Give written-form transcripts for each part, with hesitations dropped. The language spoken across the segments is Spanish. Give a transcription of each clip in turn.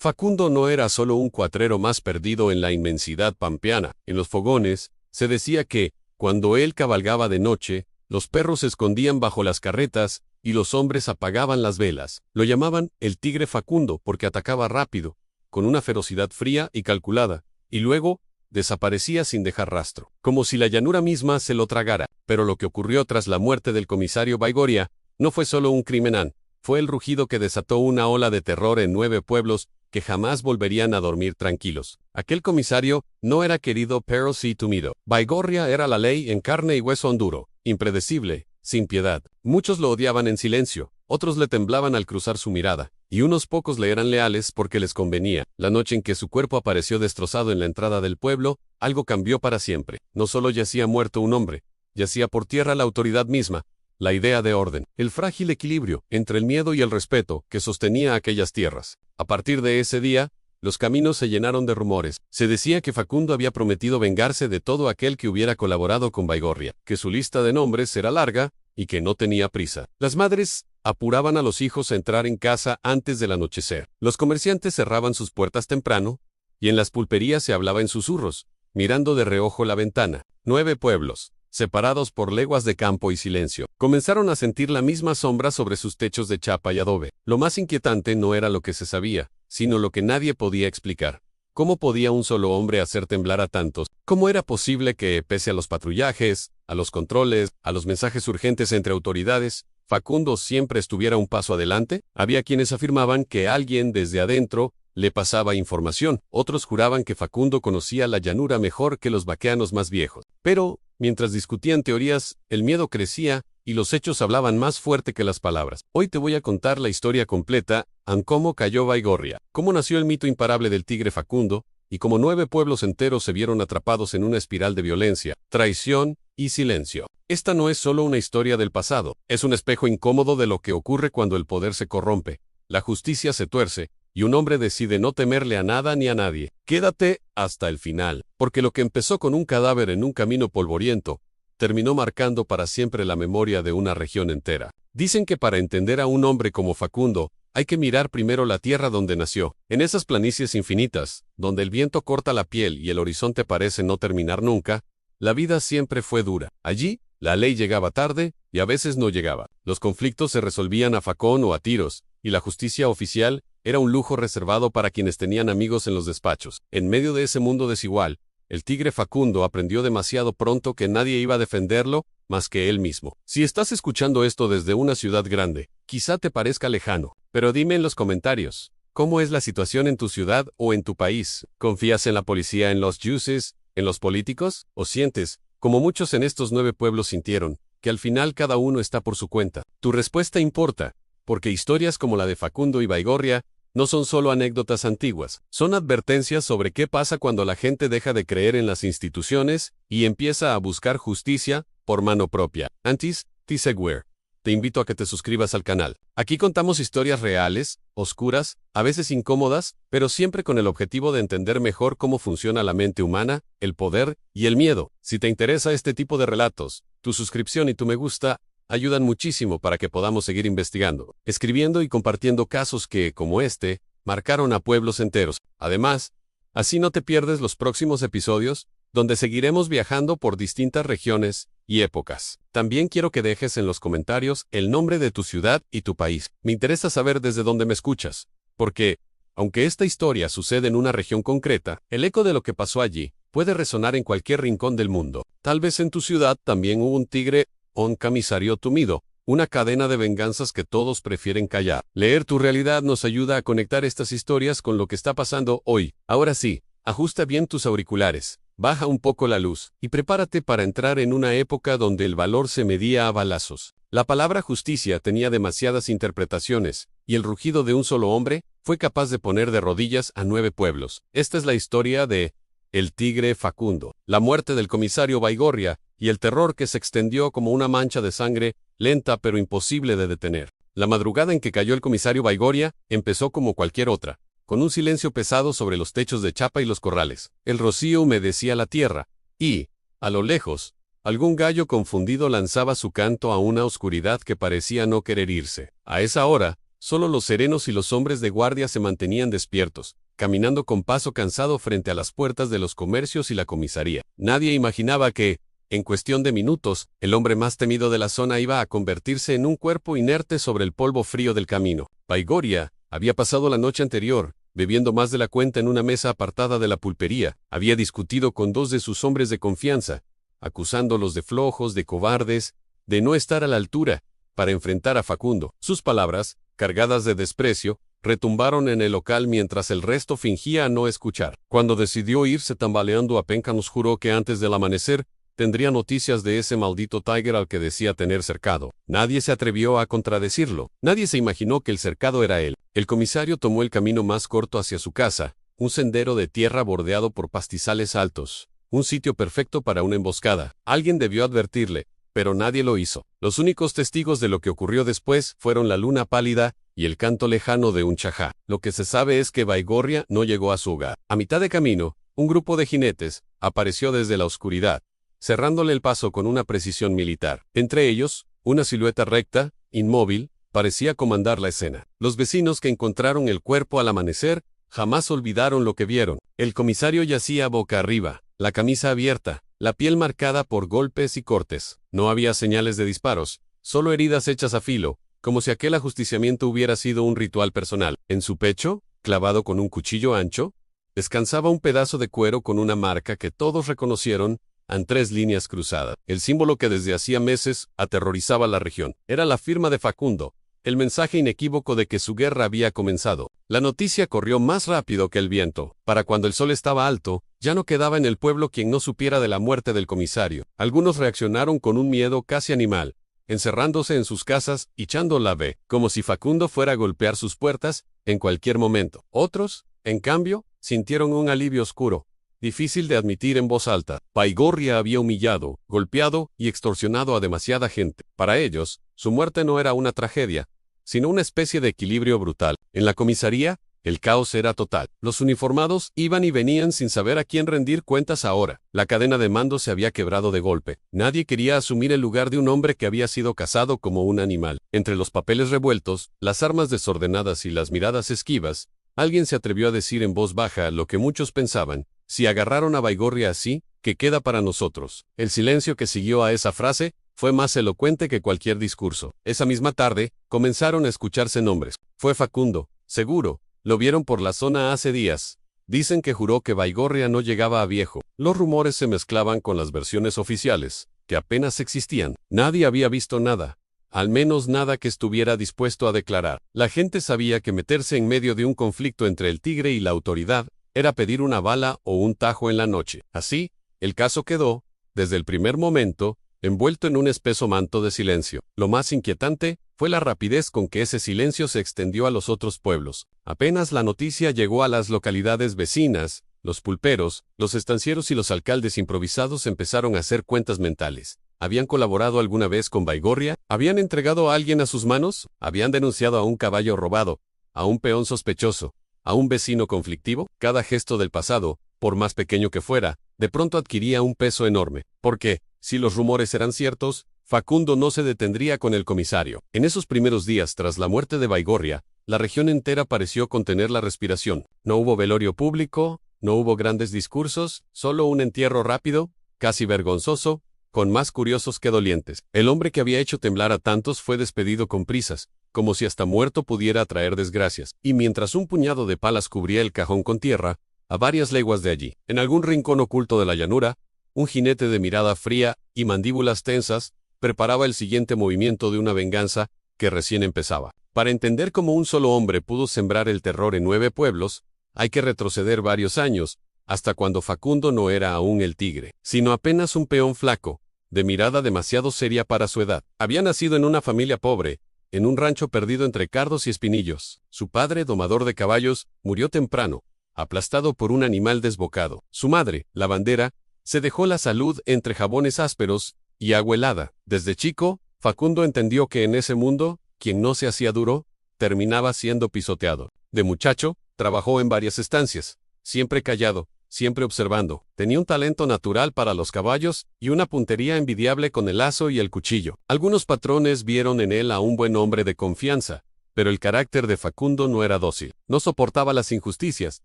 Facundo no era solo un cuatrero más perdido en la inmensidad pampeana. En los fogones, se decía que, cuando él cabalgaba de noche, los perros se escondían bajo las carretas y los hombres apagaban las velas. Lo llamaban el tigre Facundo porque atacaba rápido, con una ferocidad fría y calculada, y luego desaparecía sin dejar rastro, como si la llanura misma se lo tragara. Pero lo que ocurrió tras la muerte del comisario Baigorria no fue solo un crimen, fue el rugido que desató una ola de terror en 9 pueblos que jamás volverían a dormir tranquilos. Aquel comisario no era querido pero sí temido. Baigorria era la ley en carne y hueso duro, impredecible, sin piedad. Muchos lo odiaban en silencio, otros le temblaban al cruzar su mirada, y unos pocos le eran leales porque les convenía. La noche en que su cuerpo apareció destrozado en la entrada del pueblo, algo cambió para siempre. No solo yacía muerto un hombre, yacía por tierra la autoridad misma, la idea de orden, el frágil equilibrio entre el miedo y el respeto que sostenía aquellas tierras. A partir de ese día, los caminos se llenaron de rumores. Se decía que Facundo había prometido vengarse de todo aquel que hubiera colaborado con Baigorria, que su lista de nombres era larga y que no tenía prisa. Las madres apuraban a los hijos a entrar en casa antes del anochecer. Los comerciantes cerraban sus puertas temprano, y en las pulperías se hablaba en susurros, mirando de reojo la ventana. 9 pueblos, separados por leguas de campo y silencio, comenzaron a sentir la misma sombra sobre sus techos de chapa y adobe. Lo más inquietante no era lo que se sabía, sino lo que nadie podía explicar. ¿Cómo podía un solo hombre hacer temblar a tantos? ¿Cómo era posible que, pese a los patrullajes, a los controles, a los mensajes urgentes entre autoridades, Facundo siempre estuviera un paso adelante? Había quienes afirmaban que alguien desde adentro le pasaba información. Otros juraban que Facundo conocía la llanura mejor que los vaqueanos más viejos. Pero, mientras discutían teorías, el miedo crecía y los hechos hablaban más fuerte que las palabras. Hoy te voy a contar la historia completa, en cómo cayó Baigorria, cómo nació el mito imparable del tigre Facundo, y cómo 9 pueblos enteros se vieron atrapados en una espiral de violencia, traición y silencio. Esta no es solo una historia del pasado, es un espejo incómodo de lo que ocurre cuando el poder se corrompe, la justicia se tuerce, y un hombre decide no temerle a nada ni a nadie. Quédate hasta el final, porque lo que empezó con un cadáver en un camino polvoriento, terminó marcando para siempre la memoria de una región entera. Dicen que para entender a un hombre como Facundo, hay que mirar primero la tierra donde nació. En esas planicies infinitas, donde el viento corta la piel y el horizonte parece no terminar nunca, la vida siempre fue dura. Allí, la ley llegaba tarde y a veces no llegaba. Los conflictos se resolvían a facón o a tiros, y la justicia oficial era un lujo reservado para quienes tenían amigos en los despachos. En medio de ese mundo desigual, el tigre Facundo aprendió demasiado pronto que nadie iba a defenderlo más que él mismo. Si estás escuchando esto desde una ciudad grande, quizá te parezca lejano, pero dime en los comentarios, ¿cómo es la situación en tu ciudad o en tu país? ¿Confías en la policía, en los jueces, en los políticos? ¿O sientes, como muchos en estos 9 pueblos sintieron, que al final cada uno está por su cuenta? Tu respuesta importa, porque historias como la de Facundo y Baigorria no son solo anécdotas antiguas, son advertencias sobre qué pasa cuando la gente deja de creer en las instituciones y empieza a buscar justicia por mano propia. Antes, te invito a que te suscribas al canal. Aquí contamos historias reales, oscuras, a veces incómodas, pero siempre con el objetivo de entender mejor cómo funciona la mente humana, el poder y el miedo. Si te interesa este tipo de relatos, tu suscripción y tu me gusta ayudan muchísimo para que podamos seguir investigando, escribiendo y compartiendo casos que, como este, marcaron a pueblos enteros. Además, así no te pierdes los próximos episodios, donde seguiremos viajando por distintas regiones y épocas. También quiero que dejes en los comentarios el nombre de tu ciudad y tu país. Me interesa saber desde dónde me escuchas, porque, aunque esta historia sucede en una región concreta, el eco de lo que pasó allí puede resonar en cualquier rincón del mundo. Tal vez en tu ciudad también hubo un tigre o un comisario tumido, una cadena de venganzas que todos prefieren callar. Leer tu realidad nos ayuda a conectar estas historias con lo que está pasando hoy. Ahora sí, ajusta bien tus auriculares, baja un poco la luz, y prepárate para entrar en una época donde el valor se medía a balazos. La palabra justicia tenía demasiadas interpretaciones, y el rugido de un solo hombre fue capaz de poner de rodillas a 9 pueblos. Esta es la historia de el tigre Facundo, la muerte del comisario Baigorria, y el terror que se extendió como una mancha de sangre, lenta pero imposible de detener. La madrugada en que cayó el comisario Baigorria empezó como cualquier otra, con un silencio pesado sobre los techos de chapa y los corrales. El rocío humedecía la tierra, y, a lo lejos, algún gallo confundido lanzaba su canto a una oscuridad que parecía no querer irse. A esa hora, Solo los serenos y los hombres de guardia se mantenían despiertos, caminando con paso cansado frente a las puertas de los comercios y la comisaría. Nadie imaginaba que, en cuestión de minutos, el hombre más temido de la zona iba a convertirse en un cuerpo inerte sobre el polvo frío del camino. Baigorria había pasado la noche anterior, bebiendo más de la cuenta en una mesa apartada de la pulpería. Había discutido con 2 de sus hombres de confianza, acusándolos de flojos, de cobardes, de no estar a la altura para enfrentar a Facundo. Sus palabras, cargadas de desprecio, retumbaron en el local mientras el resto fingía no escuchar. Cuando decidió irse tambaleando a Penca, nos juró que antes del amanecer tendría noticias de ese maldito Tiger al que decía tener cercado. Nadie se atrevió a contradecirlo. Nadie se imaginó que el cercado era él. El comisario tomó el camino más corto hacia su casa, un sendero de tierra bordeado por pastizales altos, un sitio perfecto para una emboscada. Alguien debió advertirle, pero nadie lo hizo. Los únicos testigos de lo que ocurrió después fueron la luna pálida y el canto lejano de un chajá. Lo que se sabe es que Baigorria no llegó a su hogar. A mitad de camino, un grupo de jinetes apareció desde la oscuridad, cerrándole el paso con una precisión militar. Entre ellos, una silueta recta, inmóvil, parecía comandar la escena. Los vecinos que encontraron el cuerpo al amanecer jamás olvidaron lo que vieron. El comisario yacía boca arriba, la camisa abierta, la piel marcada por golpes y cortes. No había señales de disparos, solo heridas hechas a filo, como si aquel ajusticiamiento hubiera sido un ritual personal. En su pecho, clavado con un cuchillo ancho, descansaba un pedazo de cuero con una marca que todos reconocieron en 3 líneas cruzadas. El símbolo que desde hacía meses aterrorizaba la región. Era la firma de Facundo, el mensaje inequívoco de que su guerra había comenzado. La noticia corrió más rápido que el viento. Para cuando el sol estaba alto, ya no quedaba en el pueblo quien no supiera de la muerte del comisario. Algunos reaccionaron con un miedo casi animal, encerrándose en sus casas y echando la ve, como si Facundo fuera a golpear sus puertas en cualquier momento. Otros, en cambio, sintieron un alivio oscuro, difícil de admitir en voz alta. Baigorria había humillado, golpeado y extorsionado a demasiada gente. Para ellos, su muerte no era una tragedia, sino una especie de equilibrio brutal. En la comisaría, el caos era total. Los uniformados iban y venían sin saber a quién rendir cuentas ahora. La cadena de mando se había quebrado de golpe. Nadie quería asumir el lugar de un hombre que había sido cazado como un animal. Entre los papeles revueltos, las armas desordenadas y las miradas esquivas, alguien se atrevió a decir en voz baja lo que muchos pensaban: si agarraron a Baigorria así, ¿qué queda para nosotros? El silencio que siguió a esa frase fue más elocuente que cualquier discurso. Esa misma tarde, comenzaron a escucharse nombres. Fue Facundo, seguro, lo vieron por la zona hace días. Dicen que juró que Baigorria no llegaba a viejo. Los rumores se mezclaban con las versiones oficiales, que apenas existían. Nadie había visto nada, al menos nada que estuviera dispuesto a declarar. La gente sabía que meterse en medio de un conflicto entre el tigre y la autoridad era pedir una bala o un tajo en la noche. Así, el caso quedó, desde el primer momento, envuelto en un espeso manto de silencio. Lo más inquietante fue la rapidez con que ese silencio se extendió a los otros pueblos. Apenas la noticia llegó a las localidades vecinas, los pulperos, los estancieros y los alcaldes improvisados empezaron a hacer cuentas mentales. ¿Habían colaborado alguna vez con Baigorria? ¿Habían entregado a alguien a sus manos? ¿Habían denunciado a un caballo robado, a un peón sospechoso, a un vecino conflictivo? Cada gesto del pasado, por más pequeño que fuera, de pronto adquiría un peso enorme. Porque, si los rumores eran ciertos, Facundo no se detendría con el comisario. En esos primeros días tras la muerte de Baigorria, la región entera pareció contener la respiración. No hubo velorio público, no hubo grandes discursos, solo un entierro rápido, casi vergonzoso, con más curiosos que dolientes. El hombre que había hecho temblar a tantos fue despedido con prisas, como si hasta muerto pudiera traer desgracias. Y mientras un puñado de palas cubría el cajón con tierra, a varias leguas de allí, en algún rincón oculto de la llanura, un jinete de mirada fría y mandíbulas tensas preparaba el siguiente movimiento de una venganza que recién empezaba. Para entender cómo un solo hombre pudo sembrar el terror en 9 pueblos, hay que retroceder varios años, hasta cuando Facundo no era aún el tigre, sino apenas un peón flaco, de mirada demasiado seria para su edad. Había nacido en una familia pobre, en un rancho perdido entre cardos y espinillos. Su padre, domador de caballos, murió temprano, aplastado por un animal desbocado. Su madre, lavandera, se dejó la salud entre jabones ásperos y agua helada. Desde chico, Facundo entendió que en ese mundo, quien no se hacía duro, terminaba siendo pisoteado. De muchacho, trabajó en varias estancias, siempre callado, siempre observando. Tenía un talento natural para los caballos y una puntería envidiable con el lazo y el cuchillo. Algunos patrones vieron en él a un buen hombre de confianza, Pero el carácter de Facundo no era dócil. No soportaba las injusticias,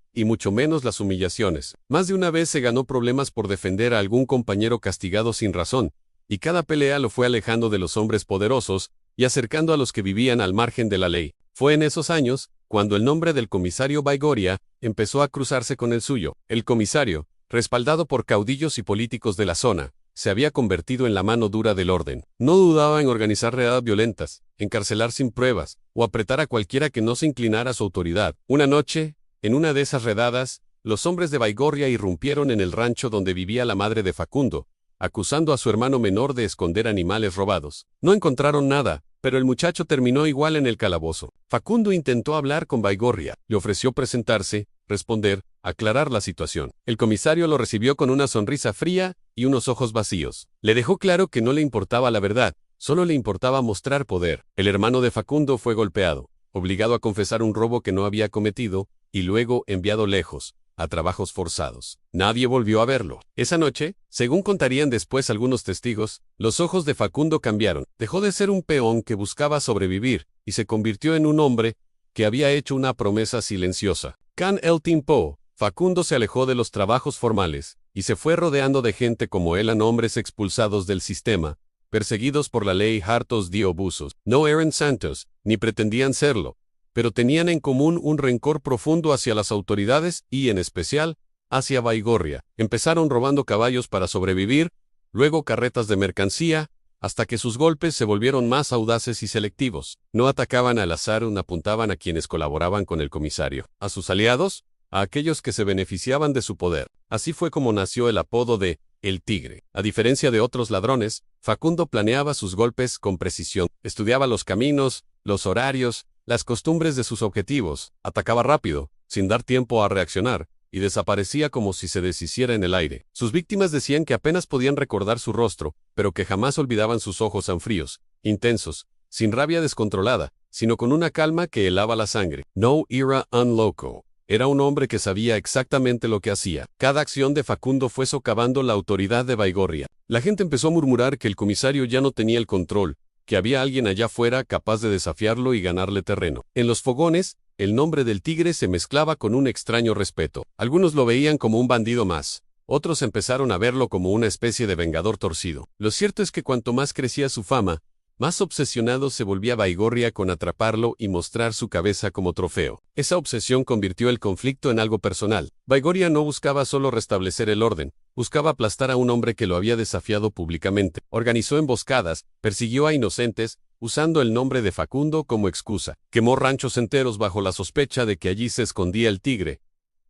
y mucho menos las humillaciones. Más de una vez se ganó problemas por defender a algún compañero castigado sin razón, y cada pelea lo fue alejando de los hombres poderosos y acercando a los que vivían al margen de la ley. Fue en esos años cuando el nombre del comisario Baigorria empezó a cruzarse con el suyo. El comisario, respaldado por caudillos y políticos de la zona, se había convertido en la mano dura del orden. No dudaba en organizar redadas violentas, encarcelar sin pruebas, o apretar a cualquiera que no se inclinara a su autoridad. Una noche, en una de esas redadas, los hombres de Baigorria irrumpieron en el rancho donde vivía la madre de Facundo, acusando a su hermano menor de esconder animales robados. No encontraron nada, pero el muchacho terminó igual en el calabozo. Facundo intentó hablar con Baigorria, le ofreció presentarse, responder, aclarar la situación. El comisario lo recibió con una sonrisa fría y unos ojos vacíos. Le dejó claro que no le importaba la verdad, solo le importaba mostrar poder. El hermano de Facundo fue golpeado, obligado a confesar un robo que no había cometido, y luego enviado lejos, a trabajos forzados. Nadie volvió a verlo. Esa noche, según contarían después algunos testigos, los ojos de Facundo cambiaron. Dejó de ser un peón que buscaba sobrevivir, y se convirtió en un hombre que había hecho una promesa silenciosa. Con el tiempo, Facundo se alejó de los trabajos formales, y se fue rodeando de gente como él, hombres expulsados del sistema, perseguidos por la ley, hartos de abusos. No eran santos, ni pretendían serlo, pero tenían en común un rencor profundo hacia las autoridades y, en especial, hacia Baigorria. Empezaron robando caballos para sobrevivir, luego carretas de mercancía, hasta que sus golpes se volvieron más audaces y selectivos. No atacaban al azar, apuntaban a quienes colaboraban con el comisario, a sus aliados, a aquellos que se beneficiaban de su poder. Así fue como nació el apodo de El Tigre. A diferencia de otros ladrones, Facundo planeaba sus golpes con precisión. Estudiaba los caminos, los horarios, las costumbres de sus objetivos. Atacaba rápido, sin dar tiempo a reaccionar, y desaparecía como si se deshiciera en el aire. Sus víctimas decían que apenas podían recordar su rostro, pero que jamás olvidaban sus ojos tan fríos, intensos, sin rabia descontrolada, sino con una calma que helaba la sangre. No era un loco. Era un hombre que sabía exactamente lo que hacía. Cada acción de Facundo fue socavando la autoridad de Baigorria. La gente empezó a murmurar que el comisario ya no tenía el control, que había alguien allá afuera capaz de desafiarlo y ganarle terreno. En los fogones, el nombre del Tigre se mezclaba con un extraño respeto. Algunos lo veían como un bandido más. Otros empezaron a verlo como una especie de vengador torcido. Lo cierto es que cuanto más crecía su fama, más obsesionado se volvía Baigorria con atraparlo y mostrar su cabeza como trofeo. Esa obsesión convirtió el conflicto en algo personal. Baigorria no buscaba solo restablecer el orden, buscaba aplastar a un hombre que lo había desafiado públicamente. Organizó emboscadas, persiguió a inocentes, usando el nombre de Facundo como excusa. Quemó ranchos enteros bajo la sospecha de que allí se escondía el Tigre.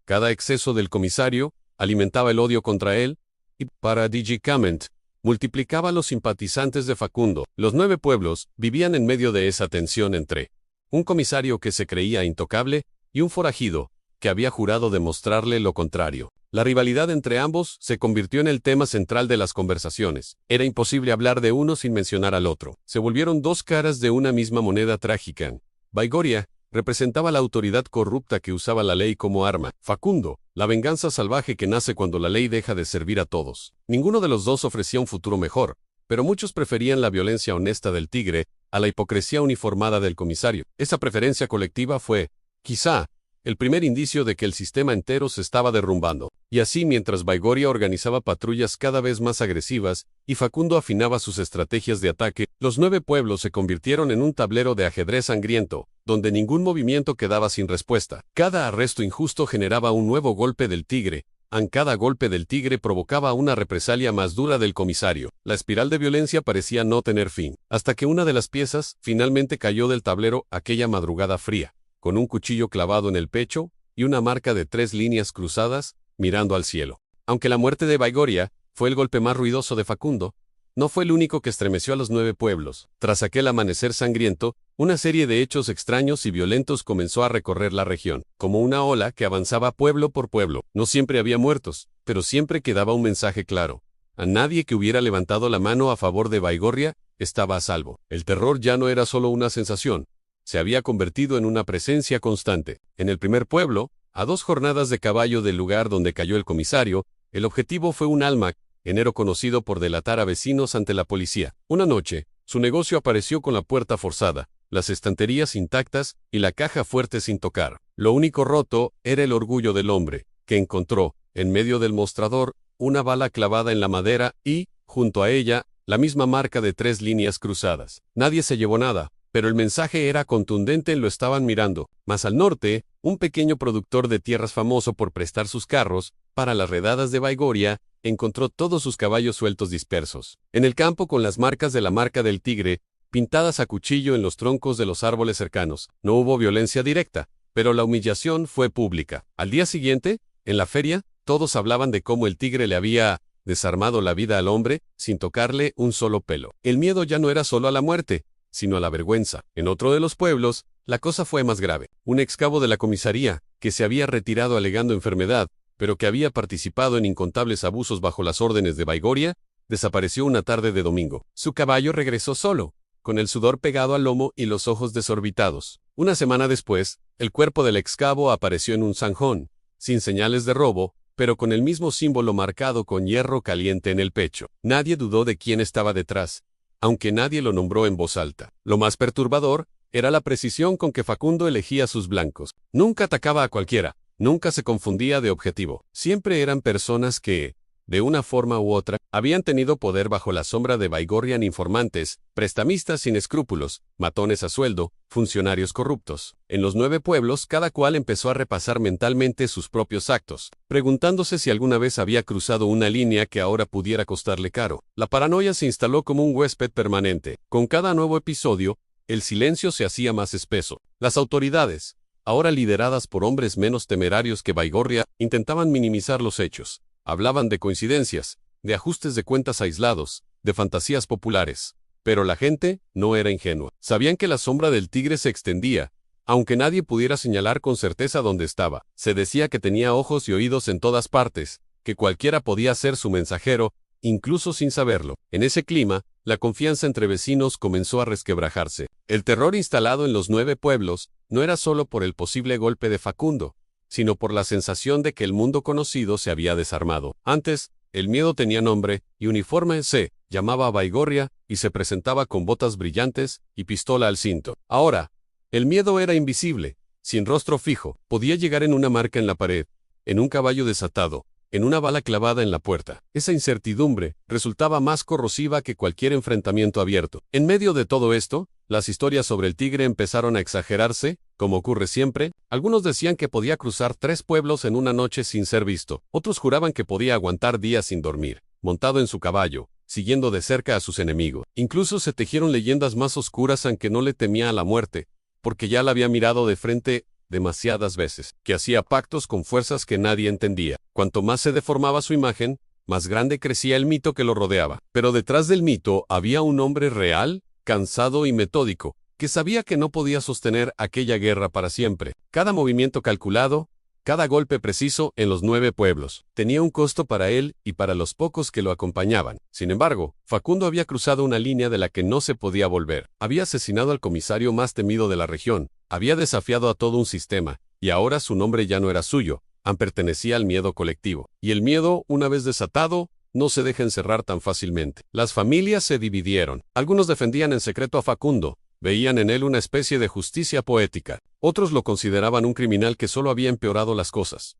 Cada exceso del comisario alimentaba el odio contra él, y, paradójicamente, multiplicaba los simpatizantes de Facundo. Los 9 pueblos vivían en medio de esa tensión entre un comisario que se creía intocable y un forajido que había jurado demostrarle lo contrario. La rivalidad entre ambos se convirtió en el tema central de las conversaciones. Era imposible hablar de uno sin mencionar al otro. Se volvieron dos caras de una misma moneda trágica. Baigorria representaba la autoridad corrupta que usaba la ley como arma. Facundo, la venganza salvaje que nace cuando la ley deja de servir a todos. Ninguno de los dos ofrecía un futuro mejor, pero muchos preferían la violencia honesta del Tigre a la hipocresía uniformada del comisario. Esa preferencia colectiva fue, quizá, el primer indicio de que el sistema entero se estaba derrumbando. Y así, mientras Baigorria organizaba patrullas cada vez más agresivas y Facundo afinaba sus estrategias de ataque, los 9 pueblos se convirtieron en un tablero de ajedrez sangriento, donde ningún movimiento quedaba sin respuesta. Cada arresto injusto generaba un nuevo golpe del Tigre. Cada golpe del Tigre provocaba una represalia más dura del comisario. La espiral de violencia parecía no tener fin, hasta que una de las piezas finalmente cayó del tablero aquella madrugada fría, con un cuchillo clavado en el pecho y una marca de 3 líneas cruzadas, mirando al cielo. Aunque la muerte de Baigorria fue el golpe más ruidoso de Facundo, no fue el único que estremeció a los 9 pueblos. Tras aquel amanecer sangriento, una serie de hechos extraños y violentos comenzó a recorrer la región, como una ola que avanzaba pueblo por pueblo. No siempre había muertos, pero siempre quedaba un mensaje claro. A nadie que hubiera levantado la mano a favor de Baigorria estaba a salvo. El terror ya no era solo una sensación, se había convertido en una presencia constante. En el primer pueblo, a 2 jornadas de caballo del lugar donde cayó el comisario, el objetivo fue un alma, enero conocido por delatar a vecinos ante la policía. Una noche, su negocio apareció con la puerta forzada, las estanterías intactas y la caja fuerte sin tocar. Lo único roto era el orgullo del hombre, que encontró, en medio del mostrador, una bala clavada en la madera y, junto a ella, la misma marca de 3 líneas cruzadas. Nadie se llevó nada, pero el mensaje era contundente, lo estaban mirando. Más al norte, un pequeño productor de tierras famoso por prestar sus carros para las redadas de Baigorria, encontró todos sus caballos sueltos dispersos en el campo con las marcas de la marca del tigre, pintadas a cuchillo en los troncos de los árboles cercanos. No hubo violencia directa, pero la humillación fue pública. Al día siguiente, en la feria, todos hablaban de cómo el tigre le había desarmado la vida al hombre, sin tocarle un solo pelo. El miedo ya no era solo a la muerte, sino a la vergüenza. En otro de los pueblos, la cosa fue más grave. Un excabo de la comisaría, que se había retirado alegando enfermedad, pero que había participado en incontables abusos bajo las órdenes de Baigorria, desapareció una tarde de domingo. Su caballo regresó solo, con el sudor pegado al lomo y los ojos desorbitados. Una semana después, el cuerpo del excabo apareció en un zanjón, sin señales de robo, pero con el mismo símbolo marcado con hierro caliente en el pecho. Nadie dudó de quién estaba detrás, aunque nadie lo nombró en voz alta. Lo más perturbador era la precisión con que Facundo elegía a sus blancos. Nunca atacaba a cualquiera, nunca se confundía de objetivo. Siempre eran personas que, de una forma u otra, habían tenido poder bajo la sombra de Baigorria, informantes, prestamistas sin escrúpulos, matones a sueldo, funcionarios corruptos. En los 9 pueblos, cada cual empezó a repasar mentalmente sus propios actos, preguntándose si alguna vez había cruzado una línea que ahora pudiera costarle caro. La paranoia se instaló como un huésped permanente. Con cada nuevo episodio, el silencio se hacía más espeso. Las autoridades, ahora lideradas por hombres menos temerarios que Baigorria, intentaban minimizar los hechos. Hablaban de coincidencias, de ajustes de cuentas aislados, de fantasías populares. Pero la gente no era ingenua. Sabían que la sombra del tigre se extendía, aunque nadie pudiera señalar con certeza dónde estaba. Se decía que tenía ojos y oídos en todas partes, que cualquiera podía ser su mensajero, incluso sin saberlo. En ese clima, la confianza entre vecinos comenzó a resquebrajarse. El terror instalado en los 9 pueblos no era solo por el posible golpe de Facundo, sino por la sensación de que el mundo conocido se había desarmado. Antes, el miedo tenía nombre y uniforme, se llamaba a Baigorria y se presentaba con botas brillantes y pistola al cinto. Ahora, el miedo era invisible, sin rostro fijo, podía llegar en una marca en la pared, en un caballo desatado, en una bala clavada en la puerta. Esa incertidumbre resultaba más corrosiva que cualquier enfrentamiento abierto. En medio de todo esto, las historias sobre el tigre empezaron a exagerarse, como ocurre siempre. Algunos decían que podía cruzar 3 pueblos en una noche sin ser visto. Otros juraban que podía aguantar días sin dormir, montado en su caballo, siguiendo de cerca a sus enemigos. Incluso se tejieron leyendas más oscuras, aunque no le temía a la muerte, porque ya la había mirado de frente demasiadas veces, que hacía pactos con fuerzas que nadie entendía. Cuanto más se deformaba su imagen, más grande crecía el mito que lo rodeaba. Pero detrás del mito había un hombre real, cansado y metódico, que sabía que no podía sostener aquella guerra para siempre. Cada movimiento calculado, cada golpe preciso en los 9 pueblos, tenía un costo para él y para los pocos que lo acompañaban. Sin embargo, Facundo había cruzado una línea de la que no se podía volver. Había asesinado al comisario más temido de la región, había desafiado a todo un sistema, y ahora su nombre ya no era suyo, pertenecía al miedo colectivo. Y el miedo, una vez desatado, no se deja encerrar tan fácilmente. Las familias se dividieron. Algunos defendían en secreto a Facundo, veían en él una especie de justicia poética. Otros lo consideraban un criminal que solo había empeorado las cosas.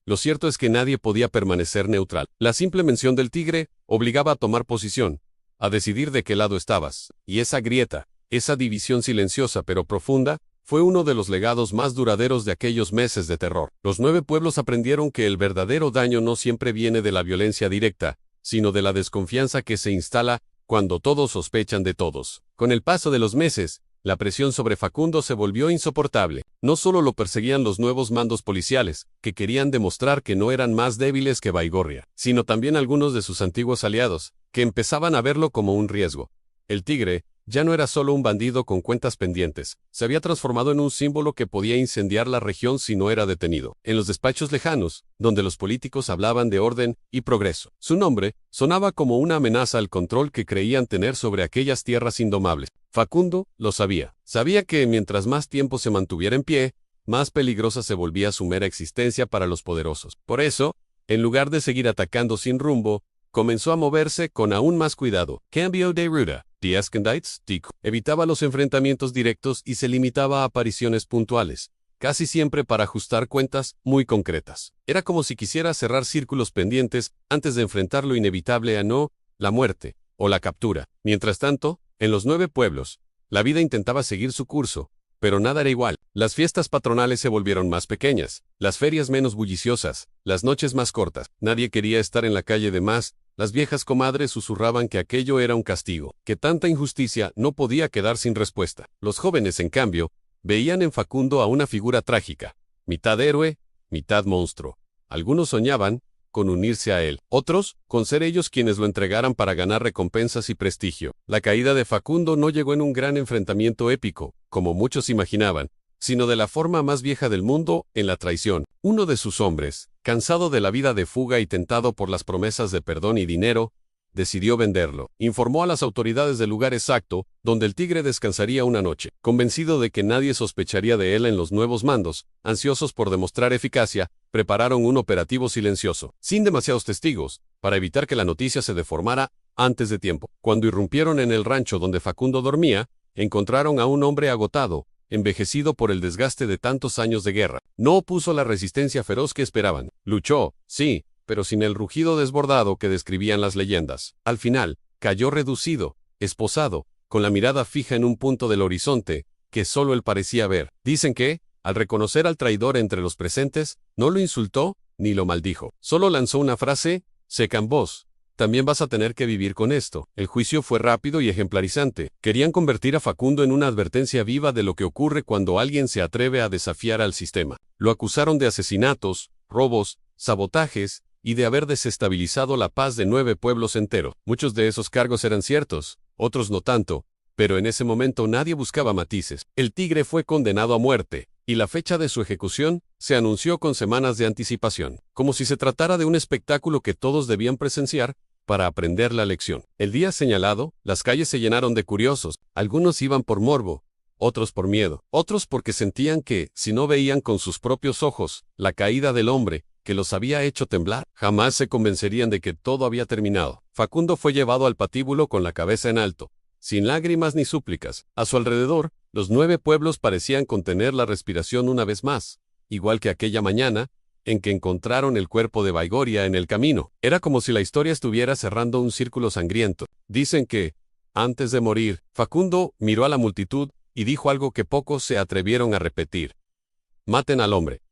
Lo cierto es que nadie podía permanecer neutral. La simple mención del tigre obligaba a tomar posición, a decidir de qué lado estabas. Y esa grieta, esa división silenciosa pero profunda, fue uno de los legados más duraderos de aquellos meses de terror. Los 9 pueblos aprendieron que el verdadero daño no siempre viene de la violencia directa, sino de la desconfianza que se instala cuando todos sospechan de todos. Con el paso de los meses, la presión sobre Facundo se volvió insoportable. No solo lo perseguían los nuevos mandos policiales, que querían demostrar que no eran más débiles que Baigorria, sino también algunos de sus antiguos aliados, que empezaban a verlo como un riesgo. El tigre ya no era solo un bandido con cuentas pendientes, se había transformado en un símbolo que podía incendiar la región si no era detenido. En los despachos lejanos, donde los políticos hablaban de orden y progreso, su nombre sonaba como una amenaza al control que creían tener sobre aquellas tierras indomables. Facundo lo sabía. Sabía que mientras más tiempo se mantuviera en pie, más peligrosa se volvía su mera existencia para los poderosos. Por eso, en lugar de seguir atacando sin rumbo, comenzó a moverse con aún más cuidado. Cambio de ruta. The Escondites, evitaba los enfrentamientos directos y se limitaba a apariciones puntuales, casi siempre para ajustar cuentas muy concretas. Era como si quisiera cerrar círculos pendientes antes de enfrentar lo inevitable la muerte o la captura. Mientras tanto, en los 9 pueblos, la vida intentaba seguir su curso, pero nada era igual. Las fiestas patronales se volvieron más pequeñas, las ferias menos bulliciosas, las noches más cortas. Nadie quería estar en la calle de más. Las viejas comadres susurraban que aquello era un castigo, que tanta injusticia no podía quedar sin respuesta. Los jóvenes, en cambio, veían en Facundo a una figura trágica, mitad héroe, mitad monstruo. Algunos soñaban con unirse a él, otros con ser ellos quienes lo entregaran para ganar recompensas y prestigio. La caída de Facundo no llegó en un gran enfrentamiento épico, como muchos imaginaban, sino de la forma más vieja del mundo, en la traición. Uno de sus hombres, cansado de la vida de fuga y tentado por las promesas de perdón y dinero, decidió venderlo. Informó a las autoridades del lugar exacto, donde el tigre descansaría una noche. Convencido de que nadie sospecharía de él en los nuevos mandos, ansiosos por demostrar eficacia, prepararon un operativo silencioso, sin demasiados testigos, para evitar que la noticia se deformara antes de tiempo. Cuando irrumpieron en el rancho donde Facundo dormía, encontraron a un hombre agotado, envejecido por el desgaste de tantos años de guerra. No opuso la resistencia feroz que esperaban. Luchó, sí, pero sin el rugido desbordado que describían las leyendas. Al final, cayó reducido, esposado, con la mirada fija en un punto del horizonte, que solo él parecía ver. Dicen que, al reconocer al traidor entre los presentes, no lo insultó, ni lo maldijo. Solo lanzó una frase, seca en voz. También vas a tener que vivir con esto. El juicio fue rápido y ejemplarizante. Querían convertir a Facundo en una advertencia viva de lo que ocurre cuando alguien se atreve a desafiar al sistema. Lo acusaron de asesinatos, robos, sabotajes, y de haber desestabilizado la paz de 9 pueblos enteros. Muchos de esos cargos eran ciertos, otros no tanto, pero en ese momento nadie buscaba matices. El tigre fue condenado a muerte, y la fecha de su ejecución se anunció con semanas de anticipación, como si se tratara de un espectáculo que todos debían presenciar para aprender la lección. El día señalado, las calles se llenaron de curiosos. Algunos iban por morbo, otros por miedo, otros porque sentían que, si no veían con sus propios ojos la caída del hombre que los había hecho temblar, jamás se convencerían de que todo había terminado. Facundo fue llevado al patíbulo con la cabeza en alto, sin lágrimas ni súplicas. A su alrededor, los 9 pueblos parecían contener la respiración una vez más, igual que aquella mañana, en que encontraron el cuerpo de Baigorria en el camino. Era como si la historia estuviera cerrando un círculo sangriento. Dicen que, antes de morir, Facundo miró a la multitud y dijo algo que pocos se atrevieron a repetir. Maten al hombre.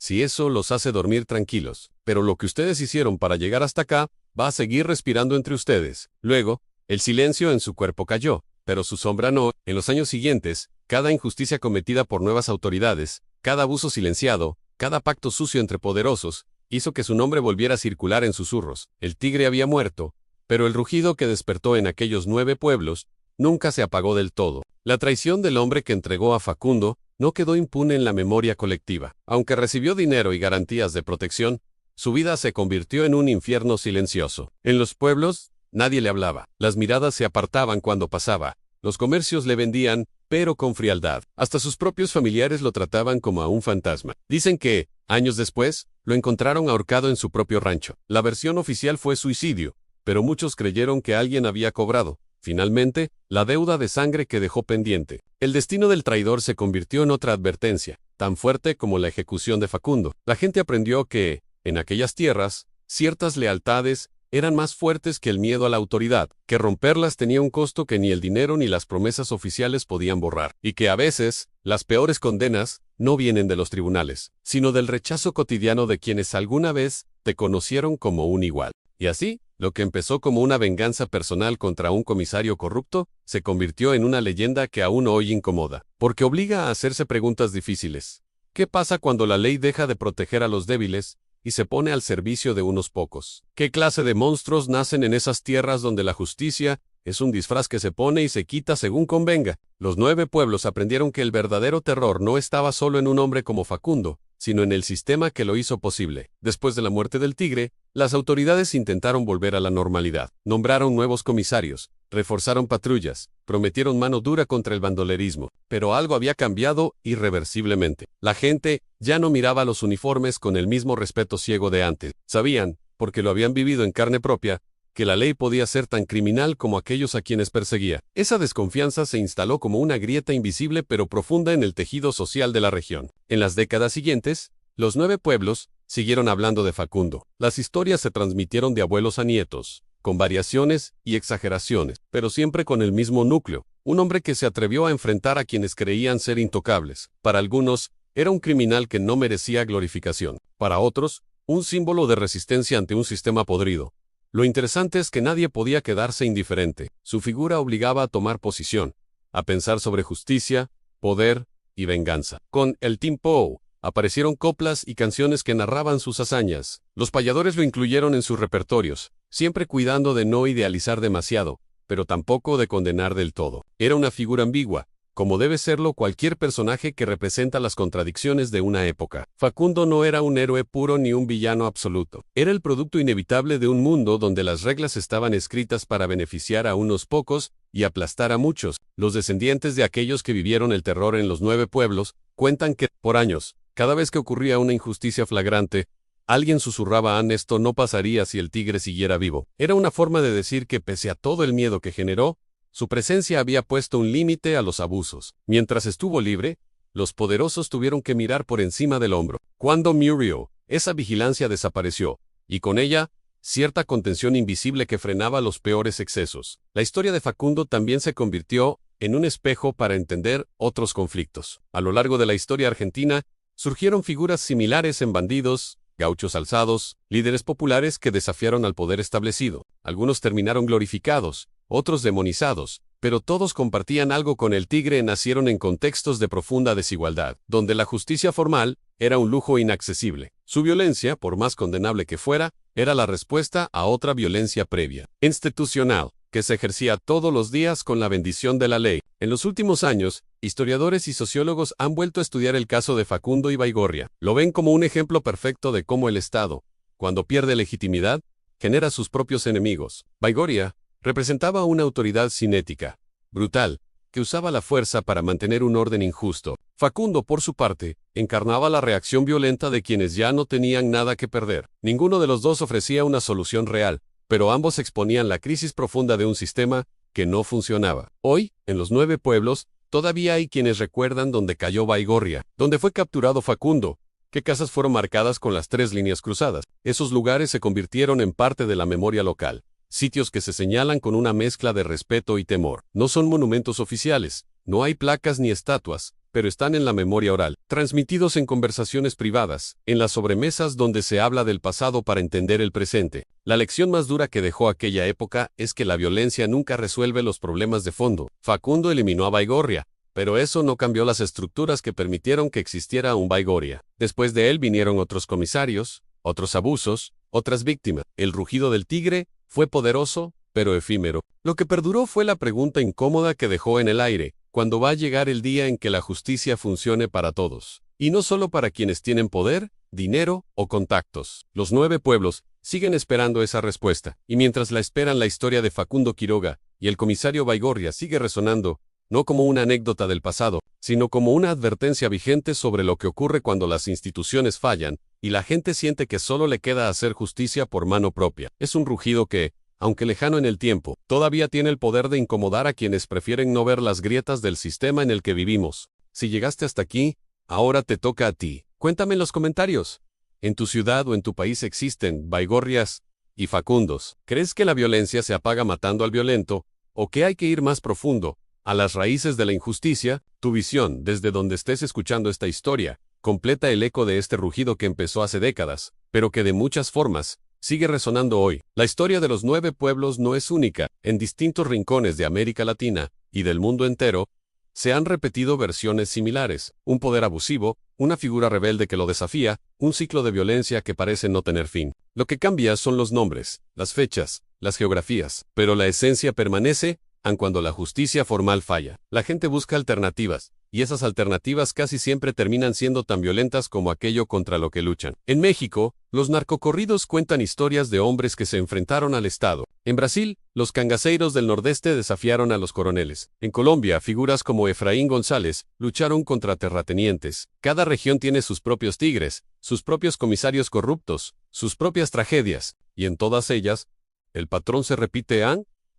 Si eso los hace dormir tranquilos. Pero lo que ustedes hicieron para llegar hasta acá, va a seguir respirando entre ustedes. Luego, el silencio en su cuerpo cayó, pero su sombra no. En los años siguientes, cada injusticia cometida por nuevas autoridades, cada abuso silenciado, cada pacto sucio entre poderosos, hizo que su nombre volviera a circular en susurros. El tigre había muerto, pero el rugido que despertó en aquellos 9 pueblos nunca se apagó del todo. La traición del hombre que entregó a Facundo no quedó impune en la memoria colectiva. Aunque recibió dinero y garantías de protección, su vida se convirtió en un infierno silencioso. En los pueblos, nadie le hablaba. Las miradas se apartaban cuando pasaba. Los comercios le vendían, pero con frialdad. Hasta sus propios familiares lo trataban como a un fantasma. Dicen que, años después, lo encontraron ahorcado en su propio rancho. La versión oficial fue suicidio, pero muchos creyeron que alguien había cobrado, finalmente, la deuda de sangre que dejó pendiente. El destino del traidor se convirtió en otra advertencia, tan fuerte como la ejecución de Facundo. La gente aprendió que, en aquellas tierras, ciertas lealtades eran más fuertes que el miedo a la autoridad, que romperlas tenía un costo que ni el dinero ni las promesas oficiales podían borrar, y que a veces, las peores condenas no vienen de los tribunales, sino del rechazo cotidiano de quienes alguna vez te conocieron como un igual. Y así, lo que empezó como una venganza personal contra un comisario corrupto, se convirtió en una leyenda que aún hoy incomoda, porque obliga a hacerse preguntas difíciles. ¿Qué pasa cuando la ley deja de proteger a los débiles y se pone al servicio de unos pocos? ¿Qué clase de monstruos nacen en esas tierras donde la justicia es un disfraz que se pone y se quita según convenga? Los 9 pueblos aprendieron que el verdadero terror no estaba solo en un hombre como Facundo, sino en el sistema que lo hizo posible. Después de la muerte del tigre, las autoridades intentaron volver a la normalidad. Nombraron nuevos comisarios, reforzaron patrullas, prometieron mano dura contra el bandolerismo, pero algo había cambiado irreversiblemente. La gente ya no miraba los uniformes con el mismo respeto ciego de antes. Sabían, porque lo habían vivido en carne propia, que la ley podía ser tan criminal como aquellos a quienes perseguía. Esa desconfianza se instaló como una grieta invisible pero profunda en el tejido social de la región. En las décadas siguientes, los 9 pueblos siguieron hablando de Facundo. Las historias se transmitieron de abuelos a nietos, con variaciones y exageraciones, pero siempre con el mismo núcleo. Un hombre que se atrevió a enfrentar a quienes creían ser intocables. Para algunos, era un criminal que no merecía glorificación. Para otros, un símbolo de resistencia ante un sistema podrido. Lo interesante es que nadie podía quedarse indiferente. Su figura obligaba a tomar posición, a pensar sobre justicia, poder y venganza. Con el Tiempo aparecieron coplas y canciones que narraban sus hazañas. Los payadores lo incluyeron en sus repertorios, siempre cuidando de no idealizar demasiado, pero tampoco de condenar del todo. Era una figura ambigua, como debe serlo cualquier personaje que representa las contradicciones de una época. Facundo no era un héroe puro ni un villano absoluto. Era el producto inevitable de un mundo donde las reglas estaban escritas para beneficiar a unos pocos y aplastar a muchos. Los descendientes de aquellos que vivieron el terror en los 9 pueblos cuentan que, por años, cada vez que ocurría una injusticia flagrante, alguien susurraba: esto no pasaría si el tigre siguiera vivo. Era una forma de decir que pese a todo el miedo que generó, su presencia había puesto un límite a los abusos. Mientras estuvo libre, los poderosos tuvieron que mirar por encima del hombro. Cuando murió, esa vigilancia desapareció, y con ella, cierta contención invisible que frenaba los peores excesos. La historia de Facundo también se convirtió en un espejo para entender otros conflictos. A lo largo de la historia argentina, surgieron figuras similares en bandidos, gauchos alzados, líderes populares que desafiaron al poder establecido. Algunos terminaron glorificados, otros demonizados, pero todos compartían algo con el tigre. Nacieron en contextos de profunda desigualdad, donde la justicia formal era un lujo inaccesible. Su violencia, por más condenable que fuera, era la respuesta a otra violencia previa, institucional, que se ejercía todos los días con la bendición de la ley. En los últimos años, historiadores y sociólogos han vuelto a estudiar el caso de Facundo y Baigorria. Lo ven como un ejemplo perfecto de cómo el Estado, cuando pierde legitimidad, genera sus propios enemigos. Baigorria representaba una autoridad cinética, brutal, que usaba la fuerza para mantener un orden injusto. Facundo, por su parte, encarnaba la reacción violenta de quienes ya no tenían nada que perder. Ninguno de los dos ofrecía una solución real, pero ambos exponían la crisis profunda de un sistema que no funcionaba. Hoy, en los 9 pueblos, todavía hay quienes recuerdan dónde cayó Baigorria, dónde fue capturado Facundo, qué casas fueron marcadas con las 3 líneas cruzadas. Esos lugares se convirtieron en parte de la memoria local. Sitios que se señalan con una mezcla de respeto y temor. No son monumentos oficiales, no hay placas ni estatuas, pero están en la memoria oral, transmitidos en conversaciones privadas, en las sobremesas donde se habla del pasado para entender el presente. La lección más dura que dejó aquella época es que la violencia nunca resuelve los problemas de fondo. Facundo eliminó a Baigorria, pero eso no cambió las estructuras que permitieron que existiera un Baigorria. Después de él vinieron otros comisarios, otros abusos, otras víctimas. El rugido del tigre fue poderoso, pero efímero. Lo que perduró fue la pregunta incómoda que dejó en el aire: ¿cuándo va a llegar el día en que la justicia funcione para todos? Y no solo para quienes tienen poder, dinero o contactos. Los 9 pueblos siguen esperando esa respuesta, y mientras la esperan, la historia de Facundo Quiroga y el comisario Baigorria sigue resonando, no como una anécdota del pasado, sino como una advertencia vigente sobre lo que ocurre cuando las instituciones fallan y la gente siente que solo le queda hacer justicia por mano propia. Es un rugido que, aunque lejano en el tiempo, todavía tiene el poder de incomodar a quienes prefieren no ver las grietas del sistema en el que vivimos. Si llegaste hasta aquí, ahora te toca a ti. Cuéntame en los comentarios. ¿En tu ciudad o en tu país existen Baigorrias y Facundos? ¿Crees que la violencia se apaga matando al violento, o que hay que ir más profundo, a las raíces de la injusticia? Tu visión, desde donde estés escuchando esta historia, completa el eco de este rugido que empezó hace décadas, pero que de muchas formas sigue resonando hoy. La historia de los 9 pueblos no es única. En distintos rincones de América Latina y del mundo entero, se han repetido versiones similares: un poder abusivo, una figura rebelde que lo desafía, un ciclo de violencia que parece no tener fin. Lo que cambia son los nombres, las fechas, las geografías, pero la esencia permanece, aun cuando la justicia formal falla. La gente busca alternativas, y esas alternativas casi siempre terminan siendo tan violentas como aquello contra lo que luchan. En México, los narcocorridos cuentan historias de hombres que se enfrentaron al Estado. En Brasil, Los cangaceiros del Nordeste desafiaron a los coroneles. En Colombia, figuras como Efraín González lucharon contra terratenientes. Cada región tiene sus propios tigres, sus propios comisarios corruptos, sus propias tragedias, y en todas ellas, el patrón se repite.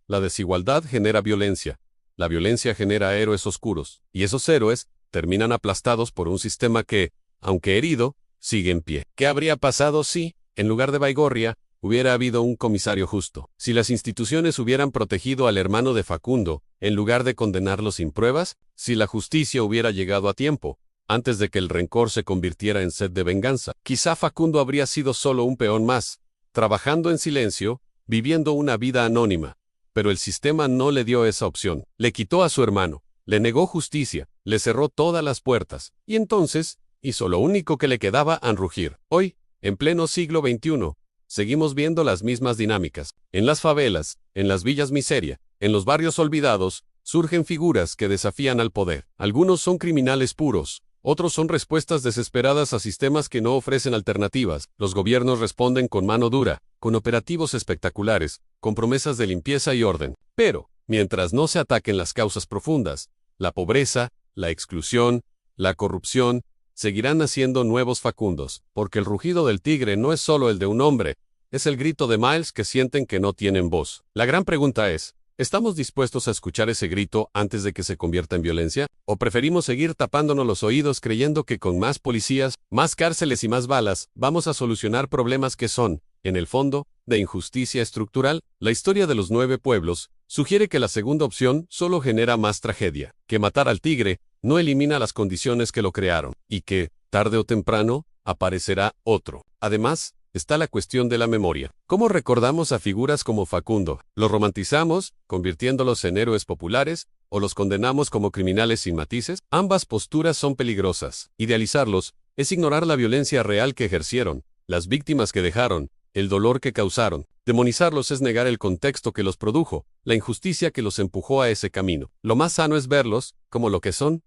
La desigualdad genera violencia. La violencia genera héroes oscuros, y esos héroes terminan aplastados por un sistema que, aunque herido, sigue en pie. ¿Qué habría pasado si, en lugar de Baigorria, hubiera habido un comisario justo? Si las instituciones hubieran protegido al hermano de Facundo, en lugar de condenarlo sin pruebas, si la justicia hubiera llegado a tiempo, antes de que el rencor se convirtiera en sed de venganza, quizá Facundo habría sido solo un peón más, trabajando en silencio, viviendo una vida anónima. Pero el sistema no le dio esa opción. Le quitó a su hermano, le negó justicia, le cerró todas las puertas, y entonces hizo lo único que le quedaba: rugir. Hoy, en pleno siglo XXI, seguimos viendo las mismas dinámicas. En las favelas, en las villas miseria, en los barrios olvidados, surgen figuras que desafían al poder. Algunos son criminales puros, otros son respuestas desesperadas a sistemas que no ofrecen alternativas. Los gobiernos responden con mano dura, con operativos espectaculares, con promesas de limpieza y orden. Pero, mientras no se ataquen las causas profundas, la pobreza, la exclusión, la corrupción, seguirán naciendo nuevos Facundos, porque el rugido del tigre no es solo el de un hombre, es el grito de miles que sienten que no tienen voz. La gran pregunta es, ¿estamos dispuestos a escuchar ese grito antes de que se convierta en violencia? ¿O preferimos seguir tapándonos los oídos creyendo que con más policías, más cárceles y más balas, vamos a solucionar problemas que son, en el fondo, de injusticia estructural? La historia de los 9 pueblos sugiere que la segunda opción solo genera más tragedia, que matar al tigre no elimina las condiciones que lo crearon, y que, tarde o temprano, aparecerá otro. Además, está la cuestión de la memoria. ¿Cómo recordamos a figuras como Facundo? ¿Los romantizamos, convirtiéndolos en héroes populares, o los condenamos como criminales sin matices? Ambas posturas son peligrosas. Idealizarlos es ignorar la violencia real que ejercieron, las víctimas que dejaron, el dolor que causaron. Demonizarlos es negar el contexto que los produjo, la injusticia que los empujó a ese camino. Lo más sano es verlos, como lo que son,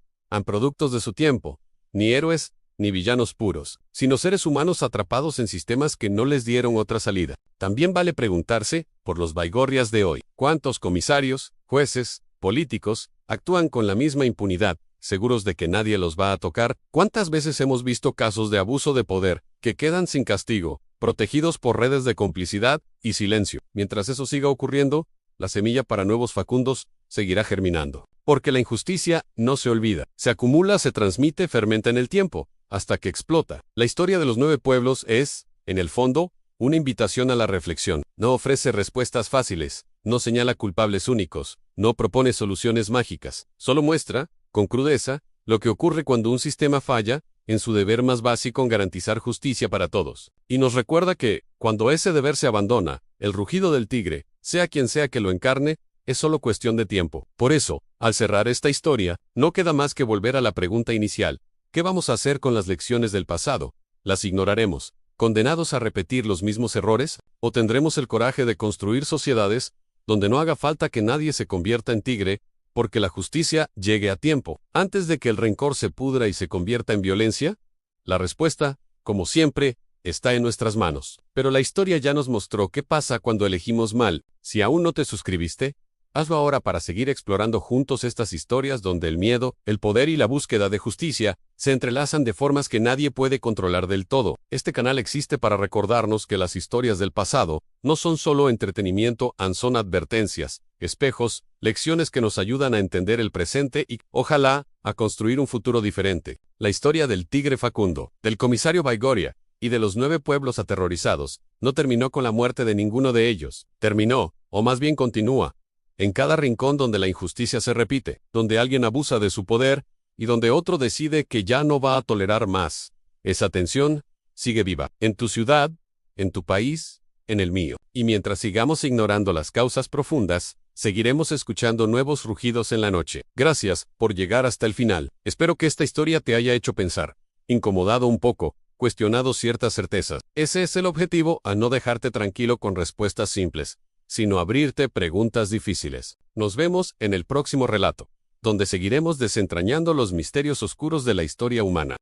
productos de su tiempo, ni héroes, ni villanos puros, sino seres humanos atrapados en sistemas que no les dieron otra salida. También vale preguntarse, por los Baigorrias de hoy, ¿cuántos comisarios, jueces, políticos, actúan con la misma impunidad, seguros de que nadie los va a tocar? ¿Cuántas veces hemos visto casos de abuso de poder, que quedan sin castigo, protegidos por redes de complicidad y silencio? Mientras eso siga ocurriendo, la semilla para nuevos Facundos seguirá germinando. Porque la injusticia no se olvida, se acumula, se transmite, fermenta en el tiempo, hasta que explota. La historia de los 9 pueblos es, en el fondo, una invitación a la reflexión. No ofrece respuestas fáciles, no señala culpables únicos, no propone soluciones mágicas. Solo muestra, con crudeza, lo que ocurre cuando un sistema falla en su deber más básico en garantizar justicia para todos. Y nos recuerda que, cuando ese deber se abandona, el rugido del tigre, sea quien sea que lo encarne, es solo cuestión de tiempo. Por eso, al cerrar esta historia, no queda más que volver a la pregunta inicial. ¿Qué vamos a hacer con las lecciones del pasado? ¿Las ignoraremos, condenados a repetir los mismos errores? ¿O tendremos el coraje de construir sociedades donde no haga falta que nadie se convierta en tigre, porque la justicia llegue a tiempo, antes de que el rencor se pudra y se convierta en violencia? La respuesta, como siempre, está en nuestras manos. Pero la historia ya nos mostró qué pasa cuando elegimos mal. Si aún no te suscribiste, hazlo ahora para seguir explorando juntos estas historias donde el miedo, el poder y la búsqueda de justicia se entrelazan de formas que nadie puede controlar del todo. Este canal existe para recordarnos que las historias del pasado no son solo entretenimiento, son advertencias, espejos, lecciones que nos ayudan a entender el presente y, ojalá, a construir un futuro diferente. La historia del tigre Facundo, del comisario Baigorria y de los 9 pueblos aterrorizados no terminó con la muerte de ninguno de ellos. Terminó, o más bien continúa, en cada rincón donde la injusticia se repite, donde alguien abusa de su poder, y donde otro decide que ya no va a tolerar más. Esa tensión sigue viva, en tu ciudad, en tu país, en el mío. Y mientras sigamos ignorando las causas profundas, seguiremos escuchando nuevos rugidos en la noche. Gracias por llegar hasta el final. Espero que esta historia te haya hecho pensar, incomodado un poco, cuestionado ciertas certezas. Ese es el objetivo, a no dejarte tranquilo con respuestas simples, sino abrirte preguntas difíciles. Nos vemos en el próximo relato, donde seguiremos desentrañando los misterios oscuros de la historia humana.